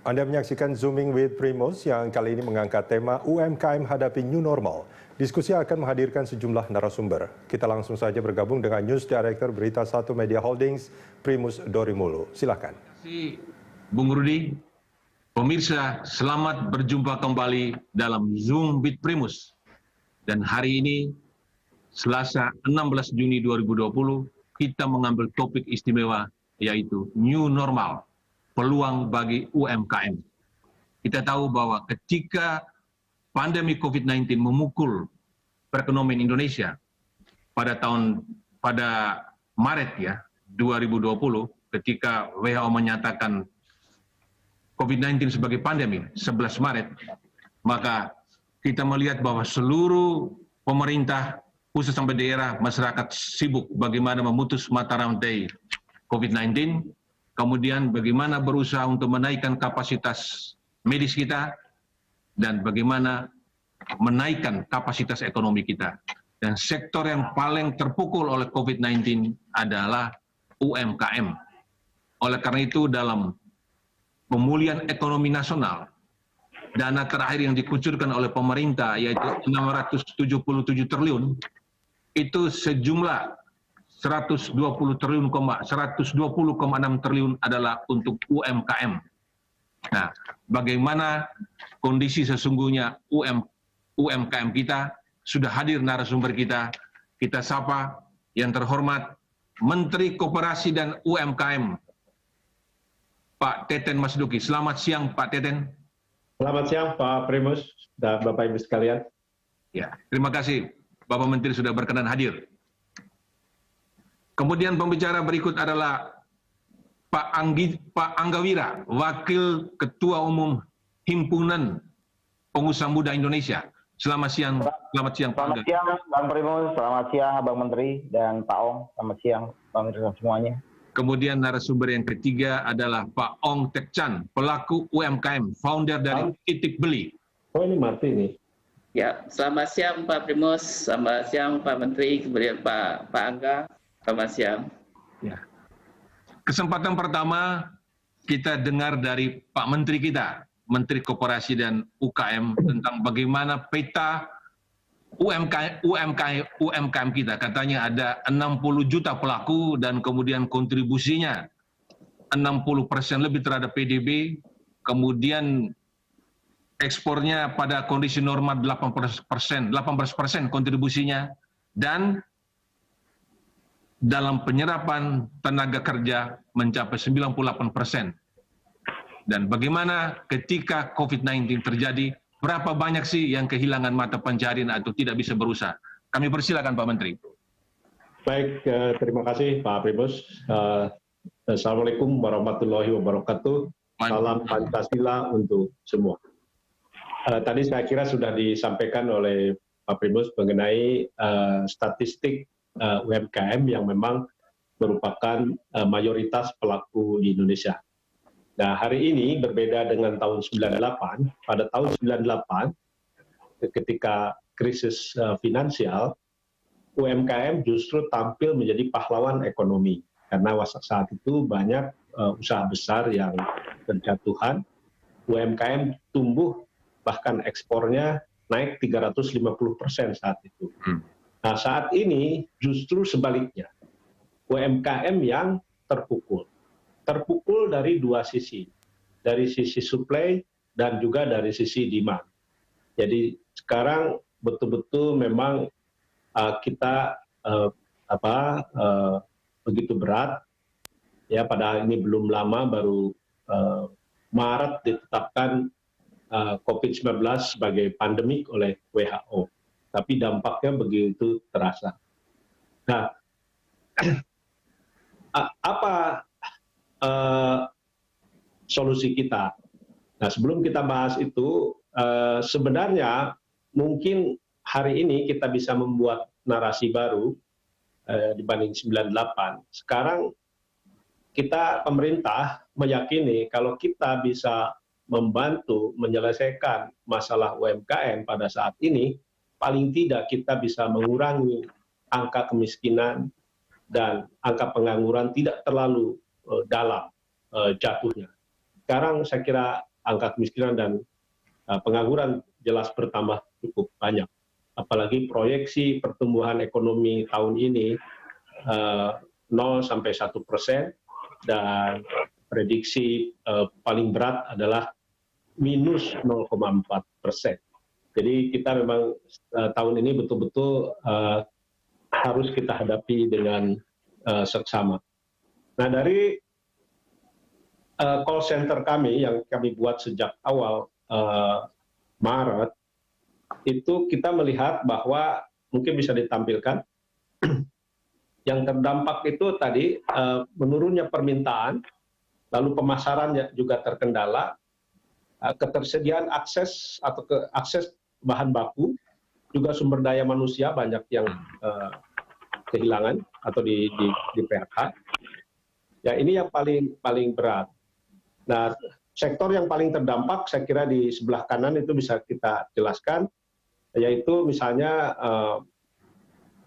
Anda menyaksikan Zooming with Primus yang kali ini mengangkat tema UMKM hadapi New Normal. Diskusi akan menghadirkan sejumlah narasumber. Kita langsung saja bergabung dengan News Director Berita 1 Media Holdings, Primus Dorimulu. Silakan. Bung Rudi, pemirsa, selamat berjumpa kembali dalam Zoom with Primus. Dan hari ini, Selasa 16 Juni 2020, kita mengambil topik istimewa yaitu New Normal. Peluang bagi UMKM. Kita tahu bahwa ketika pandemi COVID-19 memukul perekonomian Indonesia pada Maret 2020, ketika WHO menyatakan COVID-19 sebagai pandemi 11 Maret, maka kita melihat bahwa seluruh pemerintah, pusat sampai daerah, masyarakat sibuk bagaimana memutus mata rantai COVID-19. Kemudian bagaimana berusaha untuk menaikkan kapasitas medis kita, dan bagaimana menaikkan kapasitas ekonomi kita. Dan sektor yang paling terpukul oleh COVID-19 adalah UMKM. Oleh karena itu dalam pemulihan ekonomi nasional, dana terakhir yang dikucurkan oleh pemerintah yaitu 677 triliun, itu sejumlah 120,6 triliun adalah untuk UMKM. Nah, bagaimana kondisi sesungguhnya UMKM kita? Sudah hadir narasumber kita sapa yang terhormat Menteri Koperasi dan UMKM, Pak Teten Mas Duki. Selamat siang, Pak Teten. Selamat siang, Pak Primus dan Bapak Ibu sekalian. Ya, terima kasih, Bapak Menteri sudah berkenan hadir. Kemudian pembicara berikut adalah Pak Anggawira, Wakil Ketua Umum Himpunan Pengusaha Muda Indonesia. Selamat siang, Pak Anggawira. Selamat siang, Bang Primus. Selamat siang, Abang Menteri dan Pak Ong. Selamat siang, pemirsa semuanya. Kemudian narasumber yang ketiga adalah Pak Ong Tek Chan, pelaku UMKM, founder dari Titik Beli. Oh, ini Marti nih. Ya, selamat siang Pak Primus, selamat siang Pak Menteri, kemudian Pak Angga. Selamat siang. Ya. Kesempatan pertama kita dengar dari Pak Menteri kita, Menteri Koperasi dan UKM, tentang bagaimana peta UMKM kita. Katanya ada 60 juta pelaku dan kemudian kontribusinya 60% lebih terhadap PDB, kemudian ekspornya pada kondisi normal 18% kontribusinya, dan dalam penyerapan tenaga kerja mencapai 98%. Dan bagaimana ketika COVID-19 terjadi, berapa banyak sih yang kehilangan mata pencarian atau tidak bisa berusaha? Kami persilakan Pak Menteri. Baik, terima kasih Pak Primus. Assalamualaikum warahmatullahi wabarakatuh. Salam Pancasila untuk semua. Tadi saya kira sudah disampaikan oleh Pak Primus mengenai statistik UMKM yang memang merupakan mayoritas pelaku di Indonesia. Nah, hari ini berbeda dengan tahun 98. Pada tahun 98, ketika krisis finansial, UMKM justru tampil menjadi pahlawan ekonomi. Karena saat itu banyak usaha besar yang berjatuhan, UMKM tumbuh, bahkan ekspornya naik 350% saat itu. Nah, saat ini justru sebaliknya, UMKM yang terpukul. Terpukul dari dua sisi, dari sisi supply dan juga dari sisi demand. Jadi sekarang betul-betul memang kita begitu berat, ya, padahal ini belum lama, baru Maret ditetapkan COVID-19 sebagai pandemik oleh WHO. Tapi dampaknya begitu terasa. Nah, apa solusi kita? Nah, sebelum kita bahas itu, sebenarnya mungkin hari ini kita bisa membuat narasi baru dibanding 98. Sekarang pemerintah meyakini kalau kita bisa membantu menyelesaikan masalah UMKM pada saat ini, paling tidak kita bisa mengurangi angka kemiskinan dan angka pengangguran tidak terlalu dalam jatuhnya. Sekarang saya kira angka kemiskinan dan pengangguran jelas bertambah cukup banyak. Apalagi proyeksi pertumbuhan ekonomi tahun ini 0 sampai 1% dan prediksi paling berat adalah minus 0,4%. Jadi kita memang tahun ini betul-betul harus kita hadapi dengan seksama. Nah, dari call center kami yang kami buat sejak awal Maret, itu kita melihat bahwa mungkin bisa ditampilkan yang terdampak itu tadi menurunnya permintaan, lalu pemasarannya juga terkendala, ketersediaan akses bahan baku, juga sumber daya manusia banyak yang kehilangan atau di PHK. Ya, ini yang paling berat. Nah, sektor yang paling terdampak saya kira di sebelah kanan itu bisa kita jelaskan, yaitu misalnya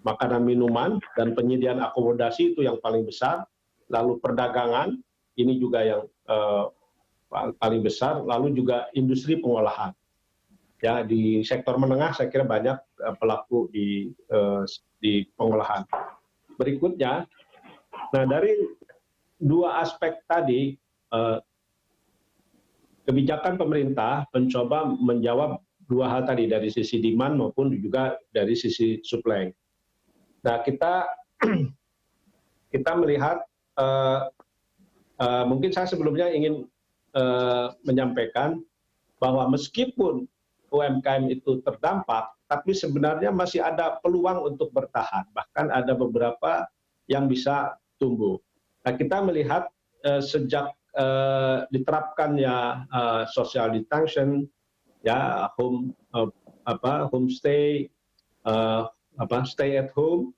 makanan minuman dan penyediaan akomodasi itu yang paling besar, lalu perdagangan ini juga yang paling besar, lalu juga industri pengolahan. Ya, di sektor menengah saya kira banyak pelaku di pengolahan. Berikutnya, nah dari dua aspek tadi, kebijakan pemerintah mencoba menjawab dua hal tadi, dari sisi demand maupun juga dari sisi supply. Nah, kita melihat, mungkin saya sebelumnya ingin menyampaikan bahwa meskipun UMKM itu terdampak, tapi sebenarnya masih ada peluang untuk bertahan. Bahkan ada beberapa yang bisa tumbuh. Nah, kita melihat sejak diterapkannya social distancing, ya homestay, stay at home,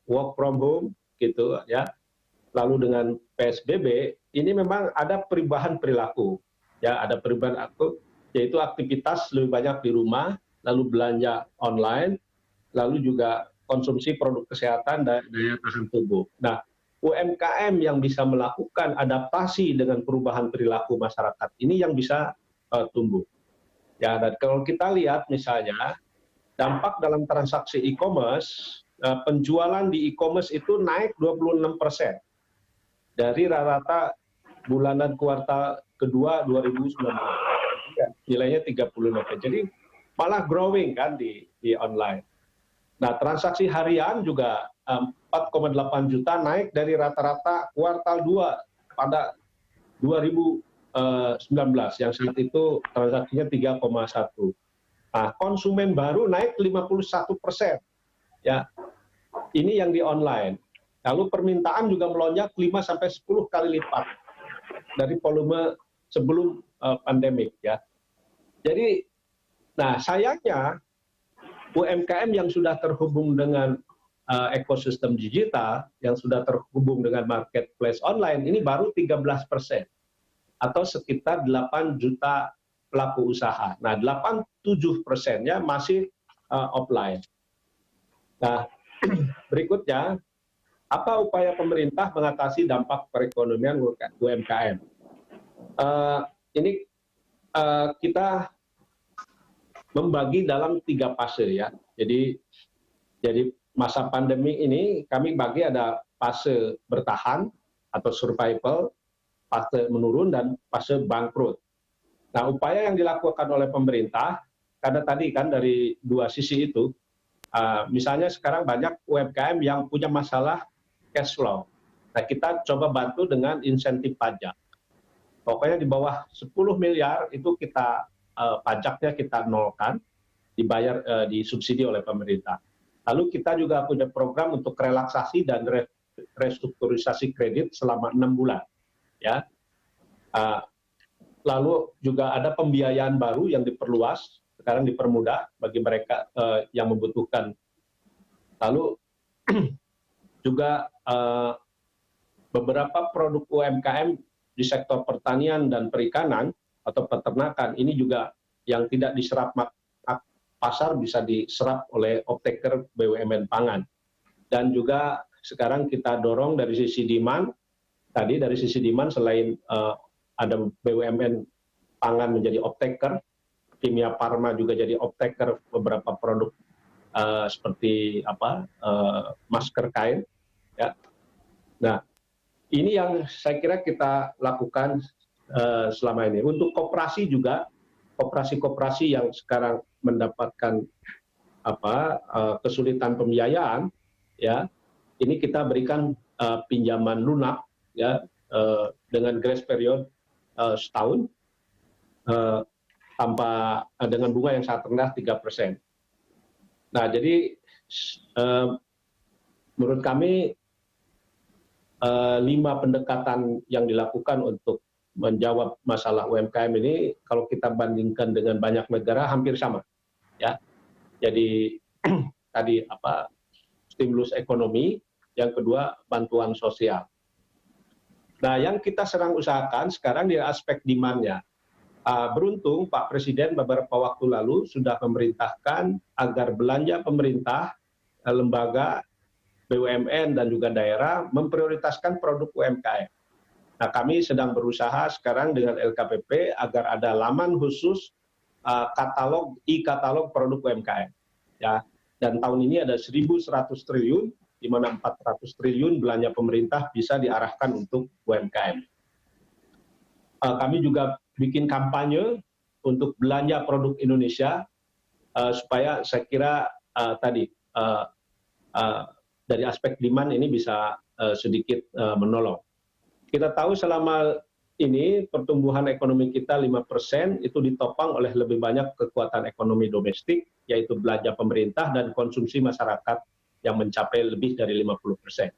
work from home, gitu ya. Lalu dengan PSBB ini memang ada perubahan perilaku, ya, ada perubahan yaitu aktivitas lebih banyak di rumah, lalu belanja online, lalu juga konsumsi produk kesehatan dan daya tahan tubuh. Nah, UMKM yang bisa melakukan adaptasi dengan perubahan perilaku masyarakat ini yang bisa tumbuh. Ya, dan kalau kita lihat misalnya dampak dalam transaksi e-commerce, penjualan di e-commerce itu naik 26% dari rata-rata bulanan kuartal kedua 2019. Nilainya 35%. Jadi malah growing kan di online. Nah, transaksi harian juga 4,8 juta, naik dari rata-rata kuartal 2 pada 2019 yang saat itu transaksinya 3,1. Nah, konsumen baru naik 51%. Ya. Ini yang di online. Lalu permintaan juga melonjak 5 sampai 10 kali lipat dari volume sebelum pandemik, ya. Jadi, nah sayangnya UMKM yang sudah terhubung dengan ekosistem digital, yang sudah terhubung dengan marketplace online, ini baru 13%, atau sekitar 8 juta pelaku usaha. Nah, 87%-nya masih offline. Nah, berikutnya, apa upaya pemerintah mengatasi dampak perekonomian UMKM? Ini kita membagi dalam 3 fase, ya. Jadi masa pandemi ini kami bagi ada fase bertahan atau survival, fase menurun, dan fase bangkrut. Nah, upaya yang dilakukan oleh pemerintah, karena tadi kan dari dua sisi itu, misalnya sekarang banyak UMKM yang punya masalah cash flow. Nah, kita coba bantu dengan insentif pajak. Pokoknya di bawah 10 miliar itu kita pajaknya kita nolkan, dibayar disubsidi oleh pemerintah. Lalu kita juga punya program untuk relaksasi dan restrukturisasi kredit selama 6 bulan. Ya. Lalu juga ada pembiayaan baru yang diperluas, sekarang dipermudah bagi mereka yang membutuhkan. Lalu juga beberapa produk UMKM di sektor pertanian dan perikanan atau peternakan ini juga yang tidak diserap pasar bisa diserap oleh off-taker BUMN pangan. Dan juga sekarang kita dorong dari sisi demand, tadi dari sisi demand selain ada BUMN pangan menjadi off-taker, kimia farma juga jadi off-taker beberapa produk seperti masker kain. Ya. Nah, ini yang saya kira kita lakukan selama ini. Untuk koperasi juga, koperasi-koperasi yang sekarang mendapatkan kesulitan pembiayaan, ya, ini kita berikan pinjaman lunak, ya, dengan grace period setahun, tanpa dengan bunga yang sangat rendah 3%. Nah, jadi menurut kami 5 pendekatan yang dilakukan untuk menjawab masalah UMKM ini, kalau kita bandingkan dengan banyak negara hampir sama, ya. Jadi tadi stimulus ekonomi, yang kedua bantuan sosial. Nah, yang kita sedang usahakan sekarang di aspek demand-nya. Beruntung Pak Presiden beberapa waktu lalu sudah memerintahkan agar belanja pemerintah, lembaga, BUMN dan juga daerah memprioritaskan produk UMKM. Nah, kami sedang berusaha sekarang dengan LKPP agar ada laman khusus e-katalog produk UMKM. Ya, dan tahun ini ada 1.100 triliun, di mana 400 triliun belanja pemerintah bisa diarahkan untuk UMKM. Kami juga bikin kampanye untuk belanja produk Indonesia supaya saya kira dari aspek demand ini bisa sedikit menolong. Kita tahu selama ini pertumbuhan ekonomi kita 5% itu ditopang oleh lebih banyak kekuatan ekonomi domestik, yaitu belanja pemerintah dan konsumsi masyarakat yang mencapai lebih dari 50%.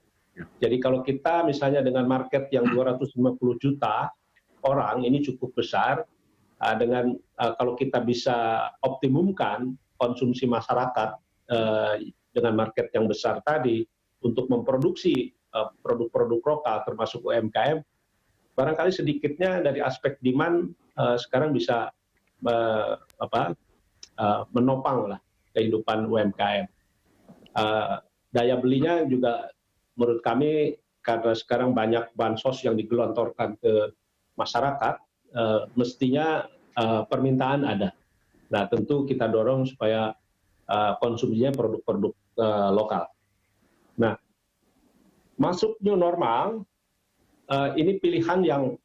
Jadi kalau kita misalnya dengan market yang 250 juta orang, ini cukup besar, dengan kalau kita bisa optimumkan konsumsi masyarakat dengan market yang besar tadi untuk memproduksi produk-produk lokal termasuk UMKM, barangkali sedikitnya dari aspek demand sekarang bisa menopang lah kehidupan UMKM. Daya belinya juga menurut kami karena sekarang banyak bansos yang digelontorkan ke masyarakat, mestinya permintaan ada. Nah, tentu kita dorong supaya konsumsinya produk-produk lokal. Nah, masuk new normal, ini pilihan yang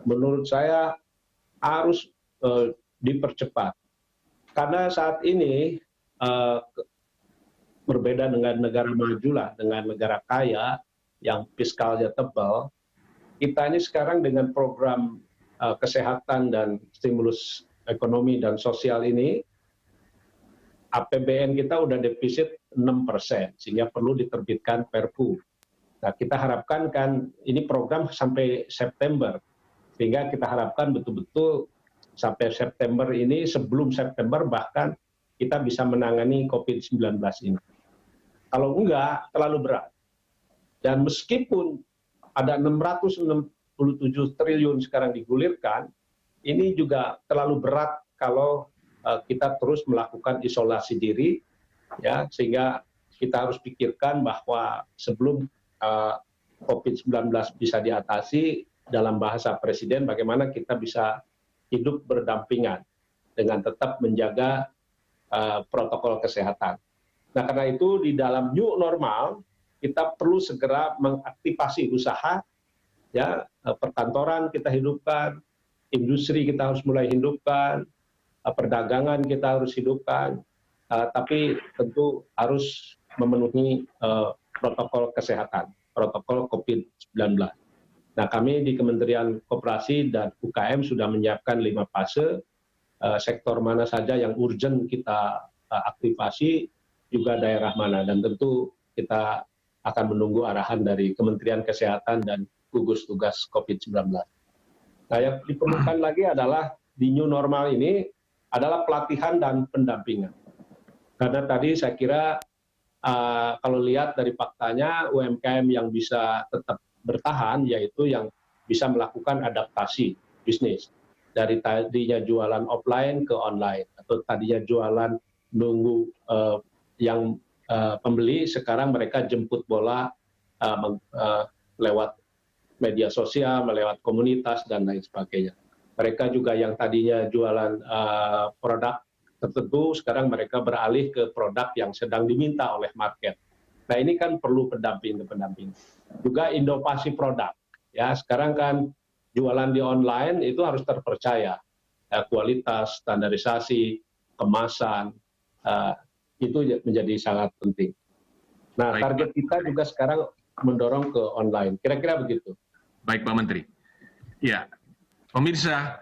menurut saya harus dipercepat. Karena saat ini berbeda dengan negara maju lah, dengan negara kaya yang fiskalnya tebal, kita ini sekarang dengan program kesehatan dan stimulus ekonomi dan sosial ini, APBN kita udah defisit 6%, sehingga perlu diterbitkan Perpu. Nah, kita harapkan kan ini program sampai September, sehingga kita harapkan betul-betul sampai September ini, sebelum September bahkan kita bisa menangani COVID-19 ini. Kalau enggak, terlalu berat. Dan meskipun ada 667 triliun sekarang digulirkan, ini juga terlalu berat kalau kita terus melakukan isolasi diri, ya, sehingga kita harus pikirkan bahwa sebelum COVID-19 bisa diatasi, dalam bahasa Presiden, bagaimana kita bisa hidup berdampingan dengan tetap menjaga protokol kesehatan. Nah, karena itu di dalam new normal, kita perlu segera mengaktifasi usaha, ya, perkantoran kita hidupkan, industri kita harus mulai hidupkan, perdagangan kita harus hidupkan, tapi tentu harus memenuhi protokol kesehatan, protokol COVID-19. Nah, kami di Kementerian Koperasi dan UKM sudah menyiapkan 5 fase, sektor mana saja yang urgent kita aktifasi, juga daerah mana, dan tentu kita akan menunggu arahan dari Kementerian Kesehatan dan gugus tugas COVID-19. Nah, yang diperlukan lagi adalah di new normal ini adalah pelatihan dan pendampingan. Karena tadi saya kira kalau lihat dari faktanya, UMKM yang bisa tetap bertahan yaitu yang bisa melakukan adaptasi bisnis. Dari tadinya jualan offline ke online, atau tadinya jualan nunggu yang pembeli, sekarang mereka jemput bola lewat media sosial, lewat komunitas, dan lain sebagainya. Mereka juga yang tadinya jualan produk tertentu, sekarang mereka beralih ke produk yang sedang diminta oleh market. Nah ini kan perlu pendamping. Juga inovasi produk. Ya sekarang kan jualan di online itu harus terpercaya. Kualitas, standarisasi, kemasan, itu menjadi sangat penting. Nah target kita juga sekarang mendorong ke online. Kira-kira begitu. Baik Pak Menteri. Ya, pemirsa,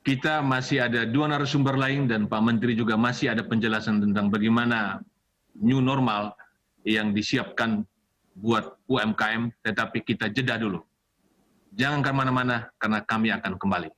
kita masih ada 2 narasumber lain dan Pak Menteri juga masih ada penjelasan tentang bagaimana new normal yang disiapkan buat UMKM, tetapi kita jeda dulu. Jangan kemana-mana karena kami akan kembali.